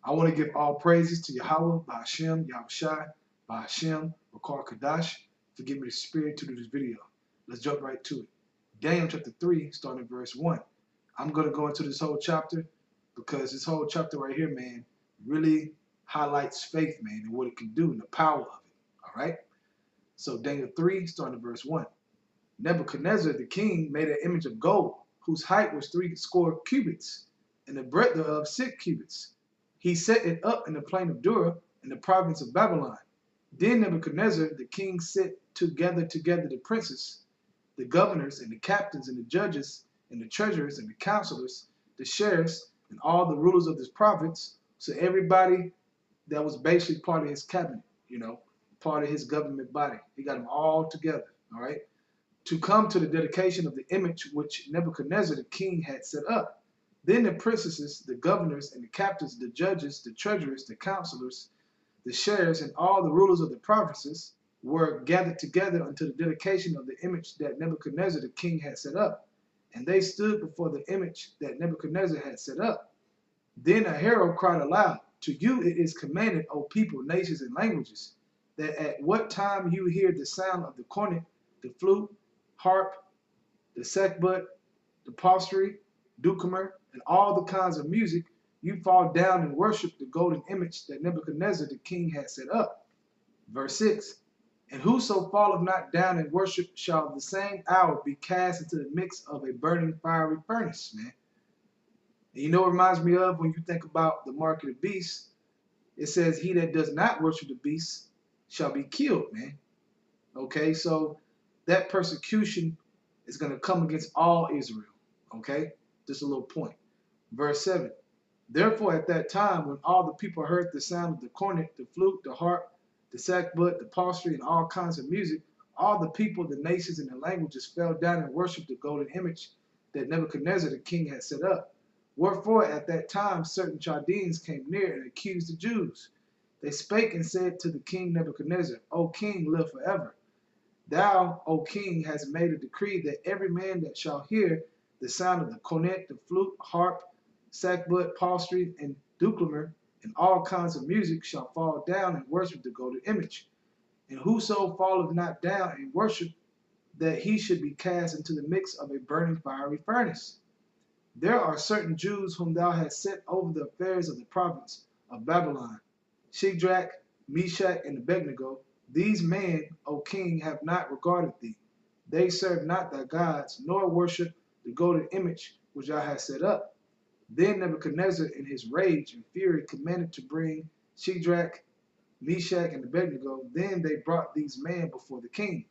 I want to give all praises to Yahweh, Ba'ashem, Yahushai, Ba'ashem, Bakar Kadash, for giving me the spirit to do this video. Let's jump right to it. Daniel chapter 3, starting at verse 1. I'm going to go into this whole chapter because this whole chapter right here, man, really highlights faith, man, and what it can do and the power of it. All right? So Daniel 3, starting at verse 1. Nebuchadnezzar the king made an image of gold, whose height was 60 cubits, and the breadth thereof 6 cubits. He set it up in the plain of Dura, in the province of Babylon. Then Nebuchadnezzar the king set together the princes, the governors, and the captains, and the judges, and the treasurers, and the counselors, the sheriffs, and all the rulers of this province. So everybody that was basically part of his cabinet, part of his government body. He got them all together, all right, to come to the dedication of the image which Nebuchadnezzar the king had set up. Then the princesses, the governors, and the captains, the judges, the treasurers, the counselors, the sheriffs, and all the rulers of the provinces were gathered together unto the dedication of the image that Nebuchadnezzar the king had set up. And they stood before the image that Nebuchadnezzar had set up. Then a herald cried aloud, To you it is commanded, O people, nations, and languages, that at what time you hear the sound of the cornet, the flute, harp, the sackbut, the psaltery, dulcimer, and all the kinds of music, you fall down and worship the golden image that Nebuchadnezzar the king had set up. Verse 6. And whoso falleth not down and worship shall the same hour be cast into the midst of a burning fiery furnace, man. And you know what it reminds me of when you think about the mark of the beast? It says, he that does not worship the beast shall be killed, man. Okay, so that persecution is going to come against all Israel. Okay, just a little point. Verse 7. Therefore, at that time, when all the people heard the sound of the cornet, the flute, the harp, the sackbut, the psaltery, and all kinds of music, all the people, the nations, and the languages fell down and worshipped the golden image that Nebuchadnezzar the king had set up. Wherefore, at that time, certain Chaldeans came near and accused the Jews. They spake and said to the king Nebuchadnezzar, O king, live forever. Thou, O king, hast made a decree that every man that shall hear the sound of the cornet, the flute, harp, sackbut, psaltery, and dulcimer, and all kinds of music shall fall down and worship the golden image. And whoso falleth not down and worship, that he should be cast into the midst of a burning fiery furnace. There are certain Jews whom thou hast set over the affairs of the province of Babylon, Shadrach, Meshach, and Abednego. These men, O king, have not regarded thee. They serve not thy gods, nor worship the golden image which thou hast set up. Then Nebuchadnezzar, in his rage and fury, commanded to bring Shadrach, Meshach, and Abednego. Then they brought these men before the king.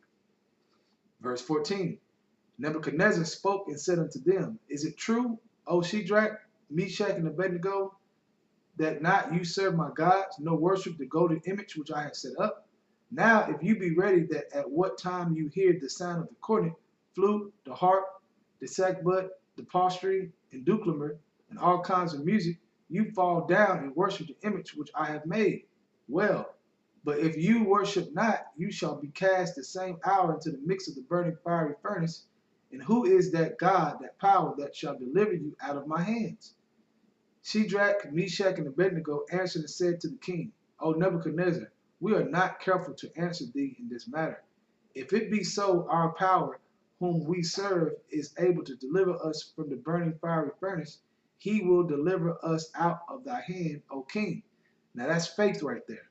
Verse 14. Nebuchadnezzar spoke and said unto them, Is it true, O Shadrach, Meshach, and Abednego, that not you serve my gods, nor worship the golden image which I have set up? Now, if you be ready, that at what time you hear the sound of the cornet, flute, the harp, the sackbut, the psaltery, and dulcimer, and all kinds of music, you fall down and worship the image which I have made. Well, but if you worship not, you shall be cast the same hour into the midst of the burning fiery furnace. And who is that God, that power, that shall deliver you out of my hands? Shadrach, Meshach, and Abednego answered and said to the king, O Nebuchadnezzar, we are not careful to answer thee in this matter. If it be so, our power, whom we serve, is able to deliver us from the burning fiery furnace. He will deliver us out of thy hand, O king. Now that's faith right there.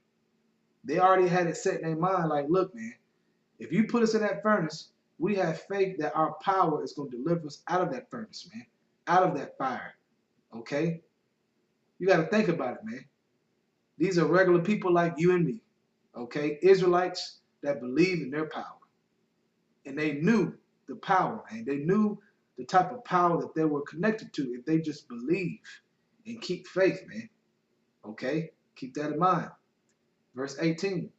They already had it set in their mind like, look, man, if you put us in that furnace, we have faith that our power is going to deliver us out of that furnace, man, out of that fire, okay? You got to think about it, man. These are regular people like you and me, okay? Israelites that believe in their power. And they knew the power, man. They knew the type of power that they were connected to if they just believe and keep faith, man, okay? Keep that in mind. Verse 18.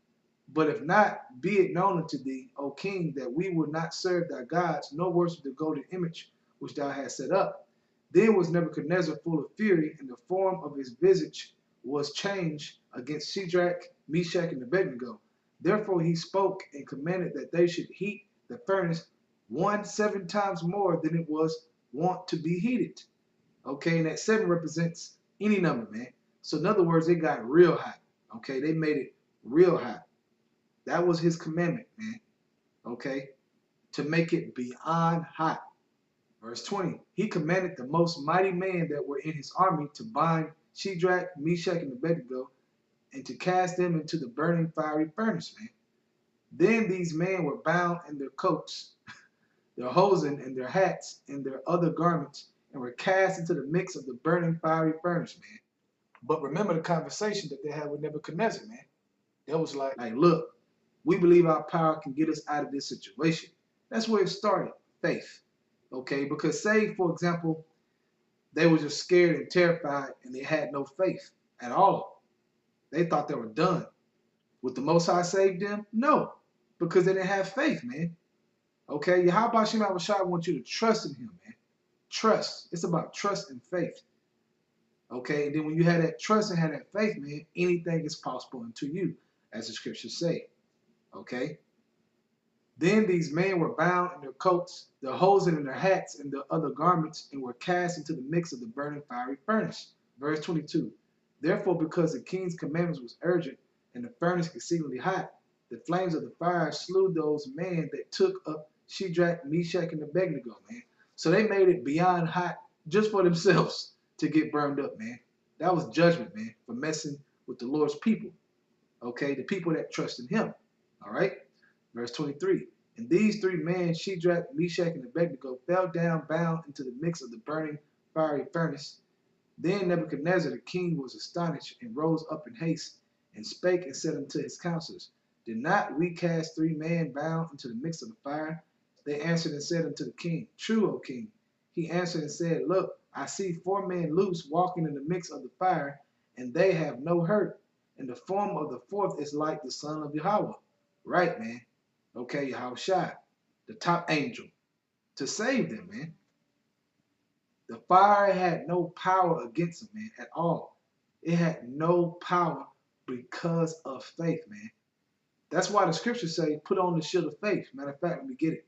But if not, be it known unto thee, O king, that we will not serve thy gods, nor worship the golden image which thou hast set up. Then was Nebuchadnezzar full of fury, and the form of his visage was changed against Shadrach, Meshach, and Abednego. Therefore he spoke and commanded that they should heat the furnace 7 times more than it was wont to be heated. Okay, and that 7 represents any number, man. So in other words, it got real hot. Okay, they made it real hot. That was his commandment, man. Okay, to make it beyond hot. Verse 20, he commanded the most mighty men that were in his army to bind Shadrach, Meshach, and Abednego, and to cast them into the burning fiery furnace, man. Then these men were bound in their coats, their hosen, and their hats, and their other garments, and were cast into the mix of the burning fiery furnace, man. But remember the conversation that they had with Nebuchadnezzar, man. It was like, look, we believe our power can get us out of this situation. That's where it started, faith. Okay, because say, for example, they were just scared and terrified and they had no faith at all. They thought they were done. Would the Most High save them? No, because they didn't have faith, man. Okay, Yahweh Shem Shai wants you to trust in him, man. Trust. It's about trust and faith. Okay, and then when you have that trust and have that faith, man, anything is possible unto you, as the scriptures say. Okay? Then these men were bound in their coats, their hosen in their hats, and their other garments, and were cast into the mix of the burning fiery furnace. Verse 22. Therefore, because the king's commandments was urgent, and the furnace exceedingly hot, the flames of the fire slew those men that took up Shadrach, Meshach, and Abednego, man. So they made it beyond hot just for themselves to get burned up, man. That was judgment, man, for messing with the Lord's people. Okay, the people that trust in him. All right? Verse 23. And these three men, Shadrach, Meshach, and Abednego, fell down bound into the mix of the burning fiery furnace. Then Nebuchadnezzar the king was astonished and rose up in haste and spake and said unto his counselors, did not we cast three men bound into the mix of the fire? They answered and said unto the king, true, O king. He answered and said, look, I see four men loose walking in the mix of the fire, and they have no hurt. And the form of the fourth is like the son of Yahweh. Right, man. Okay, Yahweh Shai, the top angel, to save them, man. The fire had no power against them, man, at all. It had no power because of faith, man. That's why the scriptures say, put on the shield of faith. Matter of fact, let me get it.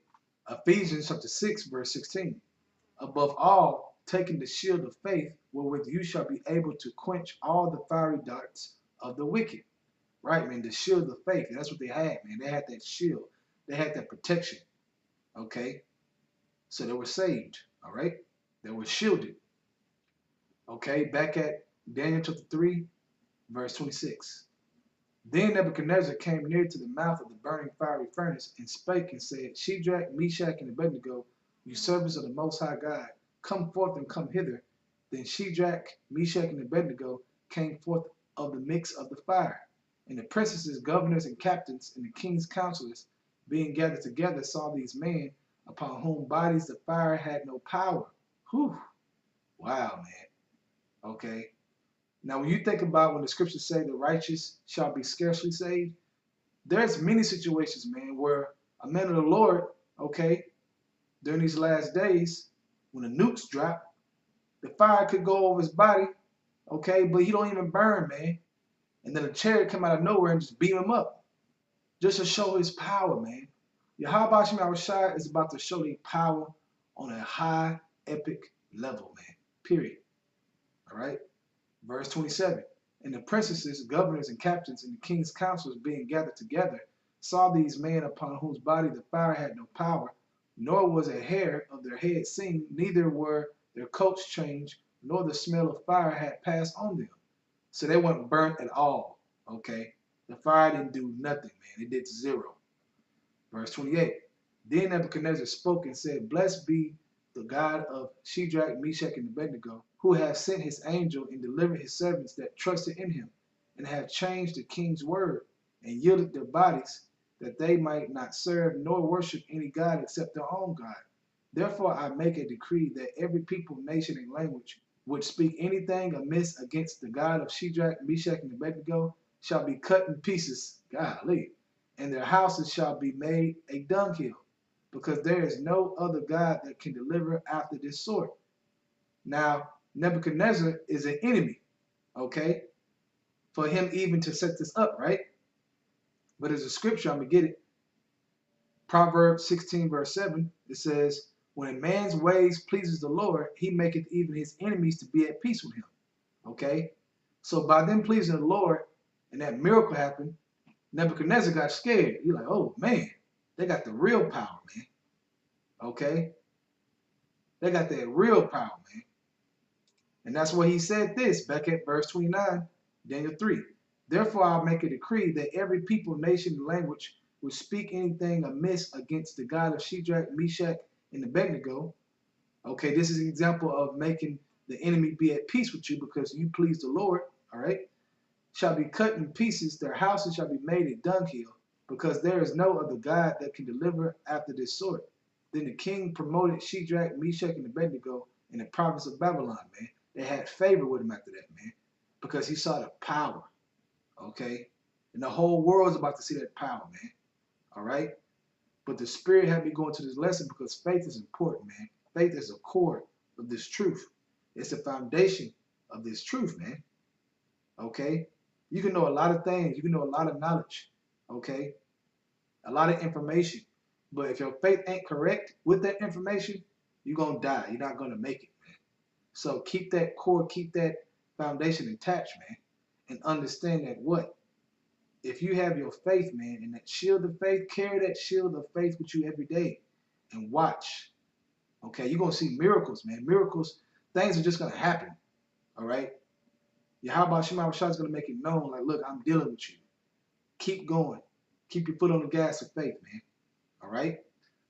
Ephesians chapter 6, verse 16. Above all, taking the shield of faith, wherewith you shall be able to quench all the fiery darts of the wicked. Right, man, the shield of faith. That's what they had, man. They had that shield. They had that protection. Okay? So they were saved. All right? They were shielded. Okay? Back at Daniel chapter 3, verse 26. Then Nebuchadnezzar came near to the mouth of the burning fiery furnace and spake and said, Shadrach, Meshach, and Abednego, you servants of the Most High God, come forth and come hither. Then Shadrach, Meshach, and Abednego came forth of the mix of the fire. And the princesses, governors, and captains, and the king's counselors, being gathered together, saw these men, upon whom bodies the fire had no power. Whew. Wow, man. Okay. Now, when you think about when the scriptures say the righteous shall be scarcely saved, there's many situations, man, where a man of the Lord, okay, during these last days, when the nukes drop, the fire could go over his body, okay, but he don't even burn, man. And then a chariot come out of nowhere and just beam him up, just to show his power, man. Yahweh Shem Shai is about to show their power on a high, epic level, man. Period. All right? Verse 27. And the princesses, governors, and captains, and the king's counselors being gathered together, saw these men upon whose body the fire had no power, nor was a hair of their head seen, neither were their coats changed, nor the smell of fire had passed on them. So they weren't burnt at all, okay? The fire didn't do nothing, man. It did zero. Verse 28. Then Nebuchadnezzar spoke and said, blessed be the God of Shadrach, Meshach, and Abednego, who hath sent his angel and delivered his servants that trusted in him, and have changed the king's word, and yielded their bodies, that they might not serve nor worship any God except their own God. Therefore I make a decree that every people, nation, and language which speak anything amiss against the God of Shadrach, Meshach, and Abednego shall be cut in pieces, golly, and their houses shall be made a dunghill, because there is no other God that can deliver after this sort. Now, Nebuchadnezzar is an enemy, okay, for him even to set this up, right? But as a scripture, I'm going to get it. Proverbs 16, verse 7, it says, when a man's ways pleases the Lord, he maketh even his enemies to be at peace with him. Okay? So by them pleasing the Lord and that miracle happened, Nebuchadnezzar got scared. He's like, oh man, they got the real power, man. Okay? They got that real power, man. And that's why he said this back at verse 29, Daniel 3. Therefore I'll make a decree that every people, nation, and language will speak anything amiss against the God of Shadrach, Meshach, and Abednego. Okay, this is an example of making the enemy be at peace with you because you please the Lord, all right? Shall be cut in pieces, their houses shall be made a dunghill, because there is no other God that can deliver after this sort. Then the king promoted Shadrach, Meshach, and Abednego in the province of Babylon, man. They had favor with him after that, man, because he saw the power, okay? And the whole world's about to see that power, man, all right? But the Spirit had me going to this lesson because faith is important, man. Faith is a core of this truth. It's the foundation of this truth, man, okay? You can know a lot of things. You can know a lot of knowledge, okay? A lot of information. But if your faith ain't correct with that information, you're going to die. You're not going to make it, man. So keep that core, keep that foundation attached, man. And understand that what? If you have your faith, man, and that shield of faith, carry that shield of faith with you every day and watch. Okay, you're going to see miracles, man. Miracles, things are just going to happen, all right? Yahweh Shema Shah is going to make it known, like, look, I'm dealing with you. Keep going. Keep your foot on the gas of faith, man. All right?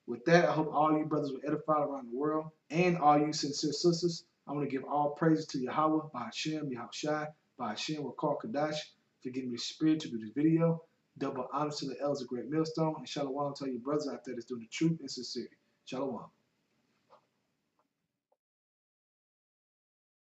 With that, I hope all you brothers will edify around the world and all you sincere sisters. I want to give all praises to Yahweh, by Hashem, Yahweh Shai, by Hashem, Wakar Kadash, for giving me the spirit to do this video. Double honors to the elders of Great Millstone, and shalom to all you brothers out there that's doing the truth and sincerity. Shalom.